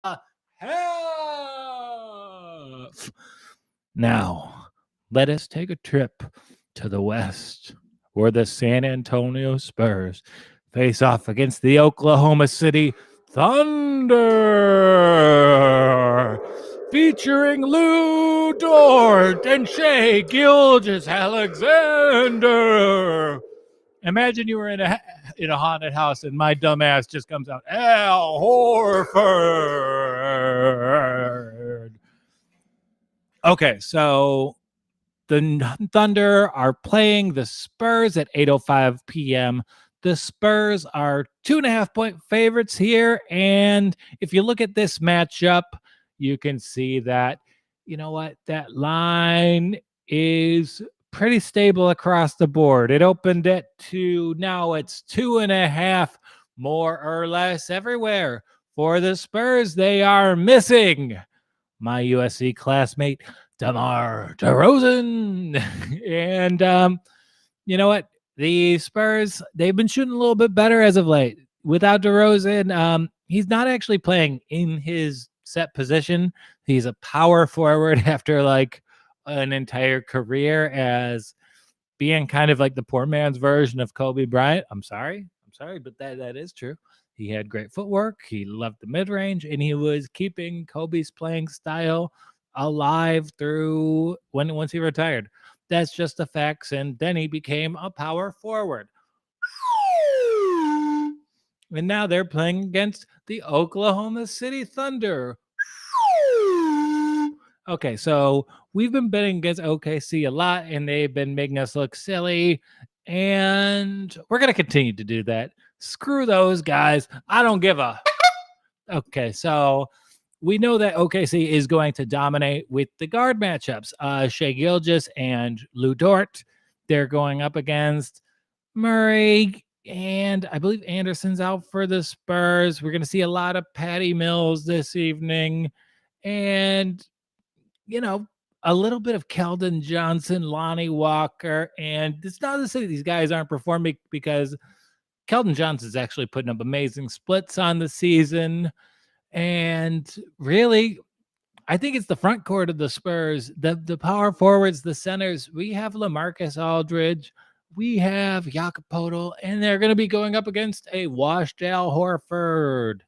half. Now, let us take a trip to the West, where the San Antonio Spurs face off against the Oklahoma City Thunder, featuring Lou Dort and Shea Gilgeous-Alexander. Imagine you were in a haunted house and my dumbass just comes out, Al Horford. Okay, so the Thunder are playing the Spurs at 8:05 p.m. The Spurs are 2.5-point favorites here. And if you look at this matchup, you can see that, you know what, that line is pretty stable across the board. It opened at 2. Now it's 2.5, more or less everywhere. For the Spurs, they are missing my USC classmate, DeMar DeRozan. And you know what? The Spurs, they've been shooting a little bit better as of late. Without DeRozan, he's not actually playing in his set position. He's a power forward after like an entire career as being kind of like the poor man's version of Kobe Bryant. I'm sorry, but that is true. He had great footwork. He loved the mid range, and he was keeping Kobe's playing style alive through once he retired. That's just the facts. And then he became a power forward. And now they're playing against the Oklahoma City Thunder. Okay, so we've been betting against OKC a lot, and they've been making us look silly. And we're going to continue to do that. Screw those guys. I don't give a. Okay, so we know that OKC is going to dominate with the guard matchups. Shea Gilgeous and Lou Dort, they're going up against Murray, and I believe Anderson's out for the Spurs. We're going to see a lot of Patty Mills this evening. And, you know, a little bit of Keldon Johnson, Lonnie Walker. And it's not to say these guys aren't performing, because Keldon Johnson's actually putting up amazing splits on the season. And really, I think it's the front court of the Spurs, the power forwards, the centers. We have LaMarcus Aldridge, we have Jakob Poeltl, and they're going to be going up against a washed Al Horford.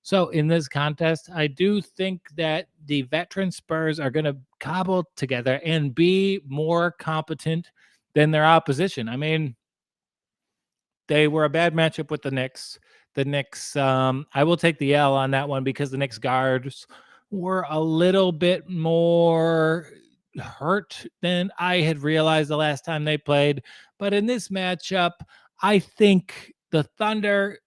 So in this contest, I do think that the veteran Spurs are going to cobble together and be more competent than their opposition. I mean, they were a bad matchup with the Knicks. The Knicks, I will take the L on that one, because the Knicks guards were a little bit more hurt than I had realized the last time they played. But in this matchup, I think the Thunder,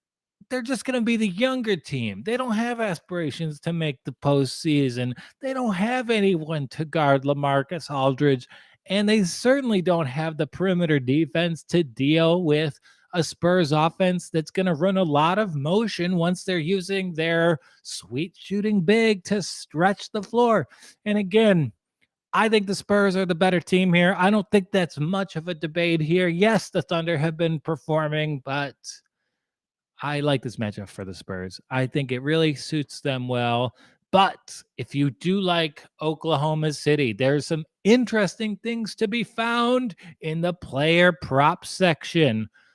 they're just going to be the younger team. They don't have aspirations to make the postseason. They don't have anyone to guard LaMarcus Aldridge. And they certainly don't have the perimeter defense to deal with a Spurs offense that's going to run a lot of motion once they're using their sweet shooting big to stretch the floor. And again, I think the Spurs are the better team here. I don't think that's much of a debate here. Yes, the Thunder have been performing, but I like this matchup for the Spurs. I think it really suits them well. But if you do like Oklahoma City, there's some interesting things to be found in the player prop section.